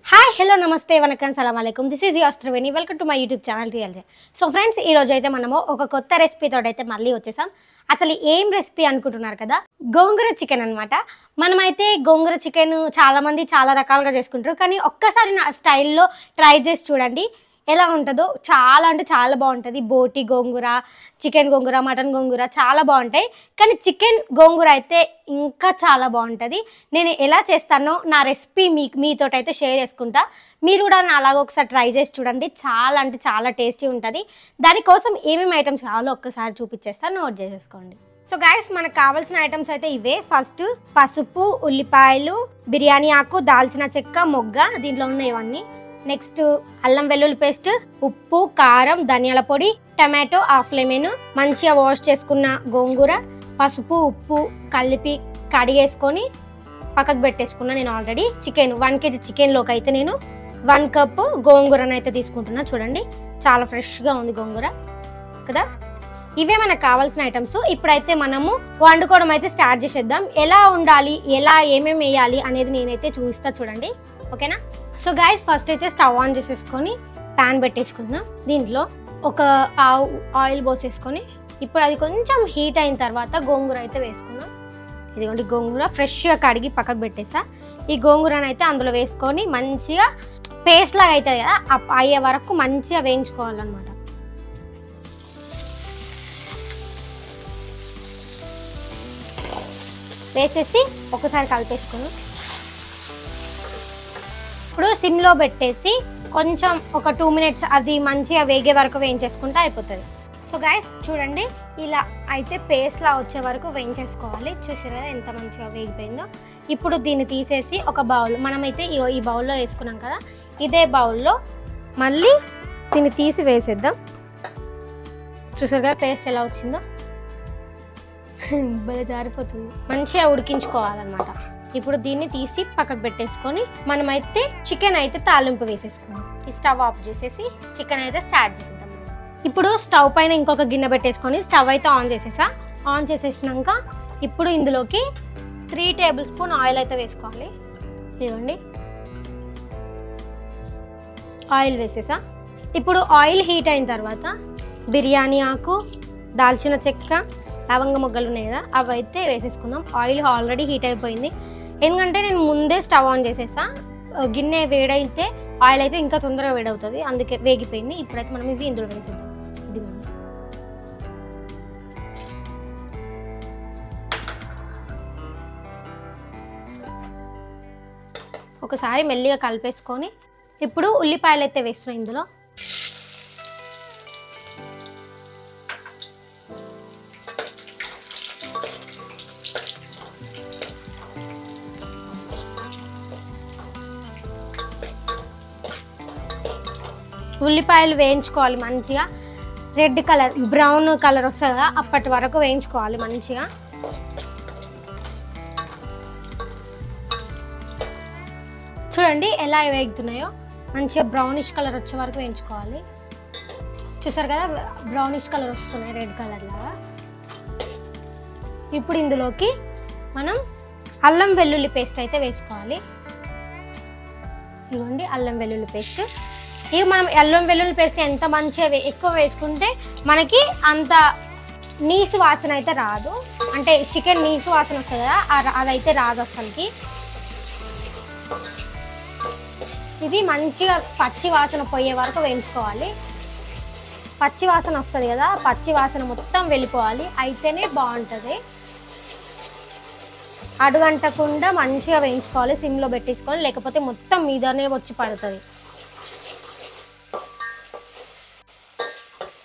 Hi hello నమస్తే వనకం సలాం అలైకుం this is your Triveni welcome to my YouTube channel real. So friends, ఈ రోజు అయితే మనము ఒక కొత్త రెసిపీ తోటి అయితే మళ్ళీ వచ్చేసాం. అసలు ఏం రెసిపీ అనుకుంటున్నారు కదా, గోంగూర చికెన్ అనమాట. మనమైతే గోంగూర చికెన్ చాలా మంది చాలా రకాలుగా చేసుకుంటారు, కానీ ఒక్కసారి నా స్టైల్లో ట్రై చేసి చూడండి ఎలా ఉంటుందో. చాలా అంటే చాలా బాగుంటుంది. బోటి గోంగూర, చికెన్ గోంగూర, మటన్ గోంగూర చాలా బాగుంటాయి, కానీ చికెన్ గోంగూర అయితే ఇంకా చాలా బాగుంటుంది. నేను ఎలా చేస్తానో నా రెసిపీ మీతో అయితే షేర్ చేసుకుంటా. మీరు కూడా నా అలాగ ఒకసారి ట్రై చేసి చూడండి. చాలా అంటే చాలా టేస్టీ ఉంటుంది. దానికోసం ఏమేమి ఐటమ్స్ కావాలో ఒక్కసారి చూపించేస్తాను, నోట్ చేసేసుకోండి. సో గైస్, మనకు కావాల్సిన ఐటమ్స్ అయితే ఇవే. ఫస్ట్ పసుపు, ఉల్లిపాయలు, బిర్యానీ ఆకు, దాల్చిన చెక్క, మొగ్గ, దీంట్లో ఉన్న ఇవన్నీ. నెక్స్ట్ అల్లం వెల్లుల్లి పేస్ట్, ఉప్పు, కారం, ధనియాల పొడి, టమాటో, హాఫ్ లెమన్, మంచిగా వాష్ చేసుకున్న గోంగూర, పసుపు, ఉప్పు కలిపి కడిగేసుకొని పక్కకు పెట్టేసుకున్నా. నేను ఆల్రెడీ చికెన్ 1 kg చికెన్లోకి అయితే నేను 1 కప్ గోంగూరను అయితే తీసుకుంటున్నా. చూడండి, చాలా ఫ్రెష్గా ఉంది గోంగూర కదా. ఇవే మనకు కావాల్సిన ఐటమ్స్. ఇప్పుడైతే మనము వండుకోవడం అయితే స్టార్ట్ చేసేద్దాం. ఎలా ఉండాలి, ఎలా ఏమేమి వేయాలి అనేది నేనైతే చూపిస్తా, చూడండి, ఓకేనా. సో గైస్, ఫస్ట్ అయితే స్టవ్ ఆన్ చేసేసుకొని ప్యాన్ పెట్టేసుకుందాం. దీంట్లో ఒక పావు ఆయిల్ పోసేసుకొని ఇప్పుడు అది కొంచెం హీట్ అయిన తర్వాత గోంగూర అయితే వేసుకుందాం. ఇదిగోండి, గోంగూర ఫ్రెష్గా కడిగి పక్కకు పెట్టేసా. ఈ గోంగూరను అయితే అందులో వేసుకొని మంచిగా పేస్ట్ లాగా అవుతుంది కదా, అయ్యే వరకు మంచిగా వేయించుకోవాలన్నమాట. వేసేసి ఒకసారి కలిపేసుకుని ఇప్పుడు సిమ్లో పెట్టేసి కొంచెం ఒక 2 minutes అది మంచిగా వేగే వరకు వేయించేసుకుంటే అయిపోతుంది. సో గైస్ చూడండి, ఇలా అయితే పేస్ట్లా వచ్చే వరకు వేయించేసుకోవాలి. చూసారా ఎంత మంచిగా వేగిపోయిందో. ఇప్పుడు దీన్ని తీసేసి ఒక బౌల్, మనమైతే ఈ బౌల్లో వేసుకున్నాం కదా, ఇదే బౌల్లో మళ్ళీ దీన్ని తీసి వేసేద్దాం. చూసారా పేస్ట్ ఎలా వచ్చిందో, భలే జారిపోతుంది. మంచిగా ఉడికించుకోవాలన్నమాట. ఇప్పుడు దీన్ని తీసి పక్కకు పెట్టేసుకొని మనమైతే చికెన్ అయితే తాలింపు వేసేసుకున్నాం. ఈ స్టవ్ ఆఫ్ చేసేసి చికెన్ అయితే స్టార్ట్ చేసేద్దాం. ఇప్పుడు స్టవ్ పైన ఇంకొక గిన్నె పెట్టేసుకొని స్టవ్ అయితే ఆన్ చేసేసా. ఆన్ చేసేసినాక ఇప్పుడు ఇందులోకి 3 tablespoon ఆయిల్ అయితే వేసుకోవాలి. ఇదిగోండి, ఆయిల్ వేసేసా. ఇప్పుడు ఆయిల్ హీట్ అయిన తర్వాత బిర్యానీ ఆకు, దాల్చిన చెక్క, లవంగ మొగ్గలు ఉన్నాయి కదా, అవి అయితే వేసేసుకుందాం. ఆయిల్ ఆల్రెడీ హీట్ అయిపోయింది, ఎందుకంటే నేను ముందే స్టవ్ ఆన్ చేసేసా. గిన్నె వేడైతే ఆయిల్ అయితే ఇంకా తొందరగా వేడవుతుంది, అందుకే వేగిపోయింది. ఇప్పుడైతే మనం ఇవి ఇందులో వేసేద్దాం. ఇదిగోండి, ఒకసారి మెల్లిగా కలిపేసుకొని ఇప్పుడు ఉల్లిపాయలు అయితే వేస్తున్నాం ఇందులో. ఉల్లిపాయలు వేయించుకోవాలి మంచిగా. రెడ్ కలర్, బ్రౌన్ కలర్ వస్తుంది కదా, అప్పటి వరకు వేయించుకోవాలి మంచిగా. చూడండి ఎలా వేగుతున్నాయో, మంచిగా బ్రౌనిష్ కలర్ వచ్చే వరకు వేయించుకోవాలి. చూసారు కదా, బ్రౌనిష్ కలర్ వస్తున్నాయి, రెడ్ కలర్ లాగా. ఇప్పుడు ఇందులోకి మనం అల్లం వెల్లుల్లి పేస్ట్ అయితే వేసుకోవాలి. ఇదిగోండి అల్లం వెల్లుల్లి పేస్ట్. ఇవి మనం అల్లం వెల్లుల్లి పేస్ట్ ఎంత మంచిగా ఎక్కువ వేసుకుంటే మనకి అంత నీసు వాసన అయితే రాదు. అంటే చికెన్ నీసు వాసన వస్తుంది కదా, అదైతే రాదు అసలుకి. ఇది మంచిగా పచ్చి వాసన పోయే వరకు వేయించుకోవాలి. పచ్చి వాసన వస్తుంది కదా, పచ్చి వాసన మొత్తం వెళ్ళిపోవాలి, అయితేనే బాగుంటుంది. అడుగంటకుండా మంచిగా వేయించుకోవాలి, సిమ్లో పెట్టేసుకోవాలి, లేకపోతే మొత్తం మీదనే వచ్చి పడుతుంది.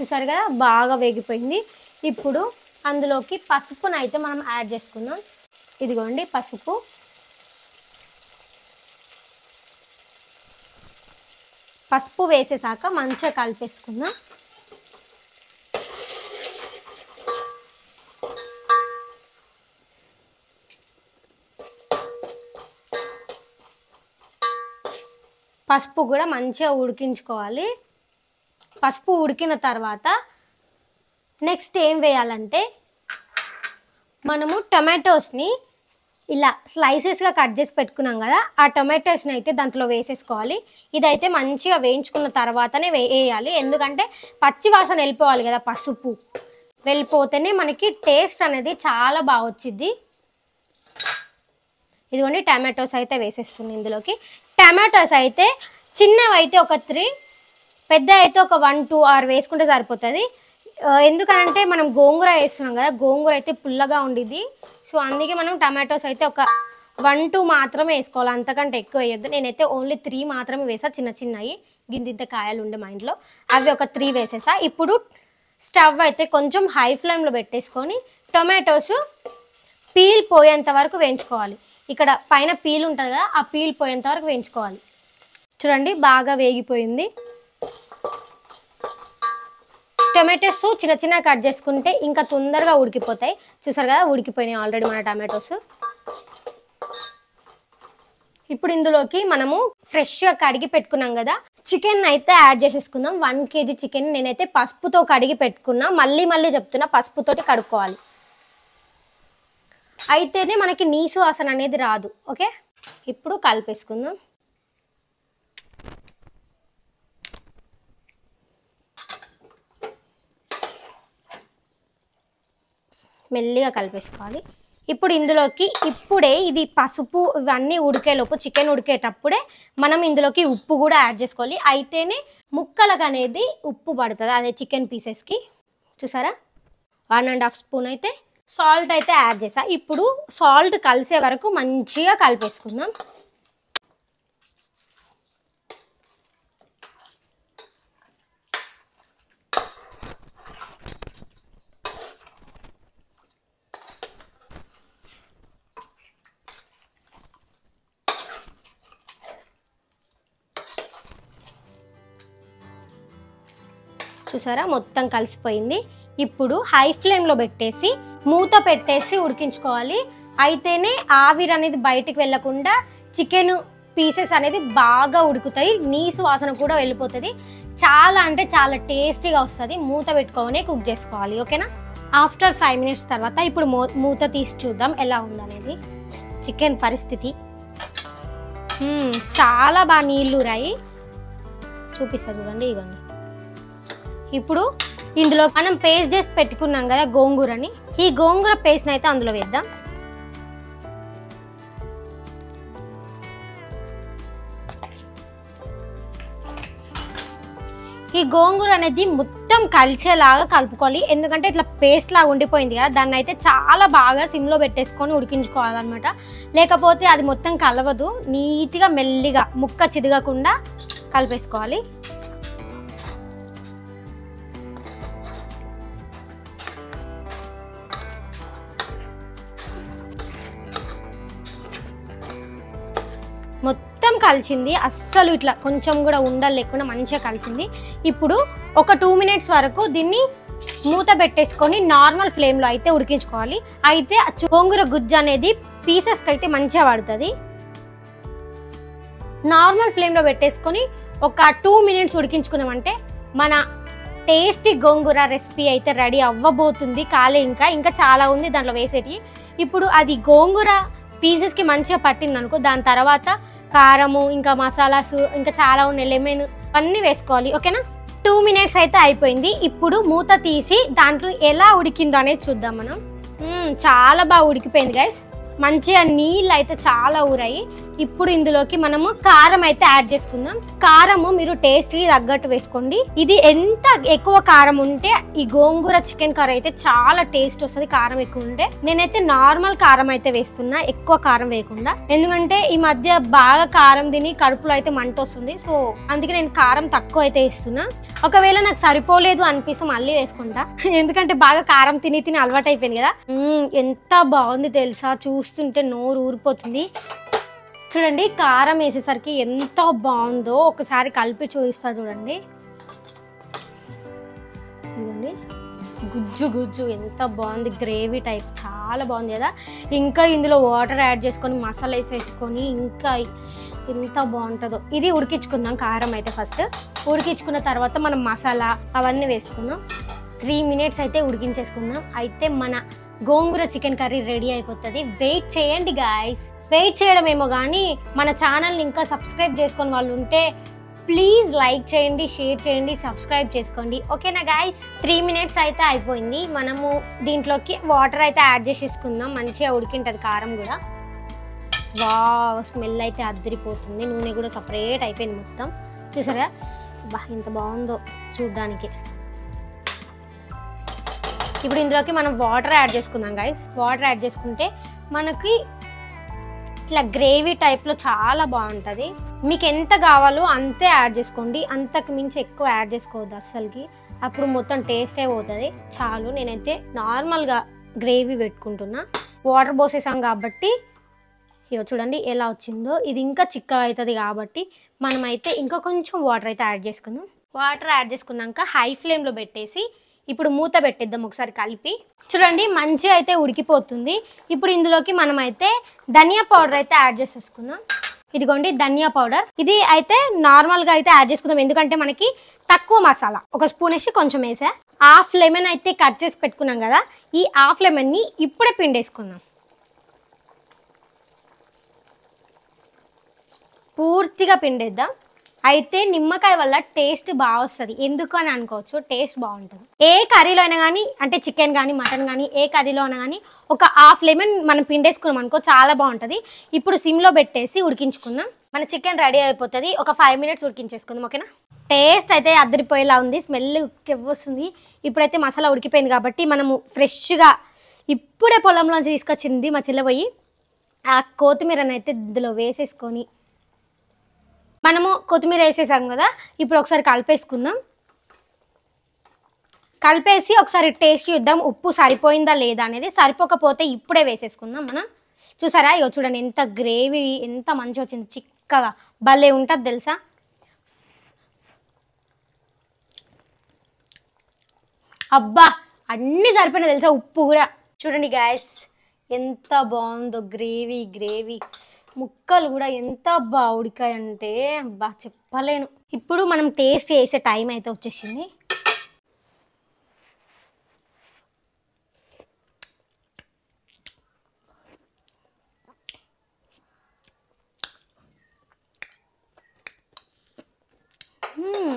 చూసారు కదా, బాగా వేగిపోయింది. ఇప్పుడు అందులోకి పసుపును అయితే మనం యాడ్ చేసుకుందాం. ఇదిగోండి పసుపు. పసుపు వేసేసాక మంచిగా కలిపేసుకుందాం. పసుపు కూడా మంచిగా ఉడికించుకోవాలి. పసుపు ఉడికిన తర్వాత నెక్స్ట్ ఏం వేయాలంటే మనము టమాటోస్ని ఇలా స్లైసెస్గా కట్ చేసి పెట్టుకున్నాం కదా, ఆ టొమాటోస్ని అయితే దాంట్లో వేసేసుకోవాలి. ఇదైతే మంచిగా వేయించుకున్న తర్వాతనే వేయాలి, ఎందుకంటే పచ్చి వాసన వెళ్ళిపోవాలి కదా, పసుపు వెళ్ళిపోతేనే మనకి టేస్ట్ అనేది చాలా బాగా వచ్చింది. ఇదిగోండి టమాటోస్ అయితే వేసేస్తుంది ఇందులోకి. టమాటోస్ అయితే చిన్నవి అయితే ఒక 3, పెద్ద అయితే ఒక 1-2 వేసుకుంటే సరిపోతుంది. ఎందుకంటే మనం గోంగూర వేస్తున్నాం కదా, గోంగూర అయితే పుల్లగా ఉండిద్ది. సో అందుకే మనం టమాటోస్ అయితే ఒక 1-2 మాత్రమే వేసుకోవాలి, అంతకంటే ఎక్కువ వేయొద్దు. నేనైతే ఓన్లీ 3 మాత్రమే వేసా, చిన్న చిన్నవి గింత కాయలు ఉండే మా ఇంట్లో, అవి ఒక 3 వేసేసా. ఇప్పుడు స్టవ్ అయితే కొంచెం హై ఫ్లేమ్లో పెట్టేసుకొని టొమాటోస్ పీల్ పోయేంత వరకు వేయించుకోవాలి. ఇక్కడ పైన పీల్ ఉంటుంది కదా, ఆ పీల్ పోయేంత వరకు వేయించుకోవాలి. చూడండి బాగా వేగిపోయింది. టొమాటోస్ చిన్న చిన్న కట్ చేసుకుంటే ఇంకా తొందరగా ఉడికిపోతాయి. చూసారు కదా ఉడికిపోయినాయి ఆల్రెడీ మన టమాటోస్. ఇప్పుడు ఇందులోకి మనము ఫ్రెష్గా కడిగి పెట్టుకున్నాం కదా చికెన్ అయితే యాడ్ చేసేసుకుందాం. 1 kg చికెన్ నేనైతే పసుపుతో కడిగి పెట్టుకున్నా, మళ్ళీ చెప్తున్నా పసుపుతోటి కడుక్కోవాలి, అయితేనే మనకి నీసు వాసన అనేది రాదు. ఓకే, ఇప్పుడు కలిపేసుకుందాం. మెల్లిగా కలిపేసుకోవాలి. ఇప్పుడు ఇందులోకి ఇప్పుడే ఇది పసుపు ఇవన్నీ ఉడికేలోపు, చికెన్ ఉడికేటప్పుడే మనం ఇందులోకి ఉప్పు కూడా యాడ్ చేసుకోవాలి, అయితేనే ముక్కలకు అనేది ఉప్పు పడుతుంది, అదే చికెన్ పీసెస్కి. చూసారా 1.5 స్పూన్ అయితే సాల్ట్ అయితే యాడ్ చేసా. ఇప్పుడు సాల్ట్ కలిసే వరకు మంచిగా కలిపేసుకుందాం. చూసారా మొత్తం కలిసిపోయింది. ఇప్పుడు హై ఫ్లేమ్లో పెట్టేసి మూత పెట్టేసి ఉడికించుకోవాలి, అయితేనే ఆవిరి అనేది బయటికి వెళ్ళకుండా చికెన్ పీసెస్ అనేది బాగా ఉడుకుతాయి, నీసు వాసన కూడా వెళ్ళిపోతుంది, చాలా అంటే చాలా టేస్టీగా వస్తుంది. మూత పెట్టుకొని కుక్ చేసుకోవాలి. ఓకేనా, ఆఫ్టర్ 5 minutes తర్వాత ఇప్పుడు మూత తీసి చూద్దాం ఎలా ఉందనేది. చికెన్ పరిస్థితి చాలా బాగా నీళ్ళు రాయి, చూపిస్తా చూడండి. ఇవ్వండి ఇప్పుడు ఇందులో మనం పేస్ట్ చేసి పెట్టుకున్నాం కదా గోంగూరని, ఈ గోంగూర పేస్ట్ని అయితే అందులో వేద్దాం. ఈ గోంగూర అనేది మొత్తం కలిసేలాగా కలుపుకోవాలి, ఎందుకంటే ఇట్లా పేస్ట్ లాగా ఉండిపోయింది కదా, దాన్ని అయితే చాలా బాగా సిమ్లో పెట్టేసుకొని ఉడికించుకోవాలన్నమాట, లేకపోతే అది మొత్తం కలవదు. నీట్గా మెల్లిగా ముక్క చిదగకుండా కలిపేసుకోవాలి. మొత్తం కలిసింది, అస్సలు ఇట్లా కొంచెం కూడా ఉండలు లేకుండా మంచిగా కలిసింది. ఇప్పుడు ఒక 2 minutes వరకు దీన్ని మూత పెట్టేసుకొని నార్మల్ ఫ్లేమ్లో అయితే ఉడికించుకోవాలి, అయితే గోంగూర గుజ్జు అనేది పీసెస్కి అయితే మంచిగా పడుతుంది. నార్మల్ ఫ్లేమ్లో పెట్టేసుకొని ఒక 2 minutes ఉడికించుకున్నామంటే మన టేస్టీ గోంగూర రెసిపీ అయితే రెడీ అవ్వబోతుంది. కాలే ఇంకా చాలా ఉంది దాంట్లో వేసేటి. ఇప్పుడు అది గోంగూర పీసెస్కి మంచిగా పట్టింది అనుకో, దాని తర్వాత కారము ఇంకా మసాలాస్ ఇంకా చాలా ఉన్నాయి, లెమన్ అన్నీ వేసుకోవాలి. ఓకేనా, 2 minutes అయితే అయిపోయింది. ఇప్పుడు మూత తీసి దాంట్లో ఎలా ఉడికిందో అనేది చూద్దాం మనం. చాలా బాగా ఉడికిపోయింది గైస్, మంచిగా నీళ్ళు అయితే చాలా ఊరాయి. ఇప్పుడు ఇందులోకి మనము కారం అయితే యాడ్ చేసుకుందాం. కారము మీరు టేస్ట్కి తగ్గట్టు వేసుకోండి. ఇది ఎంత ఎక్కువ కారం ఉంటే ఈ గోంగూర చికెన్ కర్రీ అయితే చాలా టేస్ట్ వస్తుంది, కారం ఎక్కువ ఉంటే. నేనైతే నార్మల్ కారం అయితే వేస్తున్నా, ఎక్కువ కారం వేయకుండా, ఎందుకంటే ఈ మధ్య బాగా కారం తిని కడుపులో అయితే మంట వస్తుంది, సో అందుకే నేను కారం తక్కువ అయితే వేస్తున్నా. ఒకవేళ నాకు సరిపోలేదు అనిపిస్తే మళ్ళీ వేసుకుంటా, ఎందుకంటే బాగా కారం తిని అలవాటు అయిపోయింది కదా. ఎంత బాగుంది తెలుసా, చూస్తుంటే నోరు ఊరిపోతుంది. చూడండి కారం వేసేసరికి ఎంత బాగుందో, ఒకసారి కలిపి చూపిస్తా చూడండి. చూడండి గుజ్జు ఎంత బాగుంది, గ్రేవీ టైప్ చాలా బాగుంది కదా. ఇంకా ఇందులో వాటర్ యాడ్ చేసుకొని మసాలా వేసేసుకొని ఇంకా ఎంత బాగుంటుందో. ఇది ఉడికించుకుందాం కారం అయితే. ఫస్ట్ ఉడికించుకున్న తర్వాత మనం మసాలా అవన్నీ వేసుకుందాం. 3 minutes అయితే ఉడికించేసుకుందాం. అయితే మన గోంగూర చికెన్ కర్రీ రెడీ అయిపోతుంది. వెయిట్ చేయండి గాయస్. వెయిట్ చేయడం ఏమో కానీ మన ఛానల్ని ఇంకా సబ్స్క్రైబ్ చేసుకొని వాళ్ళు ఉంటే ప్లీజ్ లైక్ చేయండి, షేర్ చేయండి, సబ్స్క్రైబ్ చేసుకోండి. ఓకేనా గాయస్? 3 minutes అయితే అయిపోయింది. మనము దీంట్లోకి వాటర్ అయితే యాడ్ చేసేసుకుందాం. మంచిగా ఉడికింటది కారం కూడా. వావ్, స్మెల్ అయితే అద్దరిపోతుంది. నూనె కూడా సపరేట్ అయిపోయింది మొత్తం. చూసారా బా ఎంత బాగుందో చూడ్డానికి. ఇప్పుడు ఇందులోకి మనం వాటర్ యాడ్ చేసుకుందాం గాయస్. వాటర్ యాడ్ చేసుకుంటే మనకి ఇట్లా గ్రేవీ టైప్లో చాలా బాగుంటుంది. మీకు ఎంత కావాలో అంతే యాడ్ చేసుకోండి, అంతకు మించి ఎక్కువ యాడ్ చేసుకోవద్దు అస్సలకి, అప్పుడు మొత్తం టేస్టే పోతుంది. చాలు, నేనైతే నార్మల్గా గ్రేవీ పెట్టుకుంటున్నా. వాటర్ పోసేసాం కాబట్టి ఇగో చూడండి ఎలా వచ్చిందో. ఇది ఇంకా చిక్కగా అవుతుంది కాబట్టి మనమైతే ఇంకా కొంచెం వాటర్ అయితే యాడ్ చేసుకుందాం. వాటర్ యాడ్ చేసుకున్నాక హై ఫ్లేమ్లో పెట్టేసి ఇప్పుడు మూత పెట్టేద్దాం ఒకసారి కలిపి. చూడండి మంచిగా అయితే ఉడికిపోతుంది. ఇప్పుడు ఇందులోకి మనమైతే ధనియా పౌడర్ అయితే యాడ్ చేసేసుకుందాం. ఇదిగోండి ధనియా పౌడర్. ఇది అయితే నార్మల్గా అయితే యాడ్ చేసుకుందాం, ఎందుకంటే మనకి తక్కువ మసాలా. 1 స్పూన్ వేసి కొంచెం వేసా. హాఫ్ లెమన్ అయితే కట్ చేసి పెట్టుకున్నాం కదా, ఈ హాఫ్ లెమన్ని ఇప్పుడే పిండేసుకుందాం. పూర్తిగా పిండేద్దాం. అయితే నిమ్మకాయ వల్ల టేస్ట్ బాగా వస్తుంది. ఎందుకు అని అనుకోవచ్చు, టేస్ట్ బాగుంటుంది. ఏ కర్రీలో అయినా కానీ, అంటే చికెన్ కానీ మటన్ కానీ ఏ కర్రీలో అయినా కానీ ఒక హాఫ్ లెమన్ మనం పిండేసుకున్నాం అనుకో చాలా బాగుంటుంది. ఇప్పుడు సిమ్లో పెట్టేసి ఉడికించుకుందాం. మన చికెన్ రెడీ అయిపోతుంది. ఒక 5 minutes ఉడికించేసుకుందాం. ఓకేనా? టేస్ట్ అయితే అద్దరిపోయేలా ఉంది, స్మెల్ వస్తుంది. ఇప్పుడైతే మసాలా ఉడికిపోయింది కాబట్టి మనము ఫ్రెష్గా ఇప్పుడే పొలంలోంచి తీసుకొచ్చింది మా చెల్లె పోయి, ఆ కొత్తిమీరని అయితే ఇందులో వేసేసుకొని, మనము కొత్తిమీర వేసేసాం కదా, ఇప్పుడు ఒకసారి కలిపేసుకుందాం. కలిపేసి ఒకసారి టేస్ట్ చూద్దాం ఉప్పు సరిపోయిందా లేదా అనేది. సరిపోకపోతే ఇప్పుడే వేసేసుకుందాం మనం. చూసారా ఇగో చూడండి ఎంత గ్రేవీ ఎంత మంచిగా వచ్చింది, చిక్కగా భలే ఉంటుంది తెలుసా. అబ్బా అన్నీ సరిపోయినా తెలుసా, ఉప్పు కూడా. చూడండి గాయస్ ఎంత బాగుందో గ్రేవీ. గ్రేవీ ముక్కలు కూడా ఎంత బాగా ఉడికాయంటే బా చెప్పలేను. ఇప్పుడు మనం టేస్ట్ చేసే టైం అయితే వచ్చేసింది.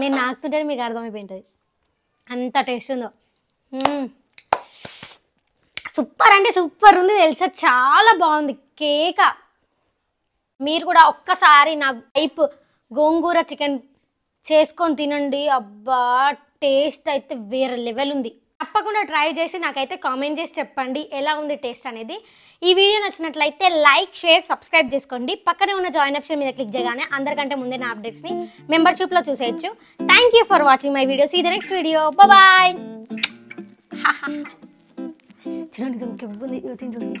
నేను నాకుతుంటే మీకు అర్థమైపోయింటుంది అంత టేస్ట్ ఉందో. సూపర్ అంటే సూపర్ ఉంది తెలుసా, చాలా బాగుంది కేక. మీరు కూడా ఒక్కసారి నా టైప్ గోంగూర చికెన్ చేసుకొని తినండి. అబ్బా టేస్ట్ అయితే వేరే లెవెల్ ఉంది. తప్పకుండా ట్రై చేసి నాకైతే కామెంట్ చేసి చెప్పండి ఎలా ఉంది టేస్ట్ అనేది. ఈ వీడియో నచ్చినట్లయితే లైక్, షేర్, సబ్స్క్రైబ్ చేసుకోండి. పక్కనే ఉన్న జాయిన్ ఆప్షన్ మీద క్లిక్ చేయగానే అందరికంటే ముందే నా అప్డేట్స్ని మెంబర్షిప్లో చూసేయచ్చు. Thank you for watching my video. See the next video. Bye. చూడండి చూడండి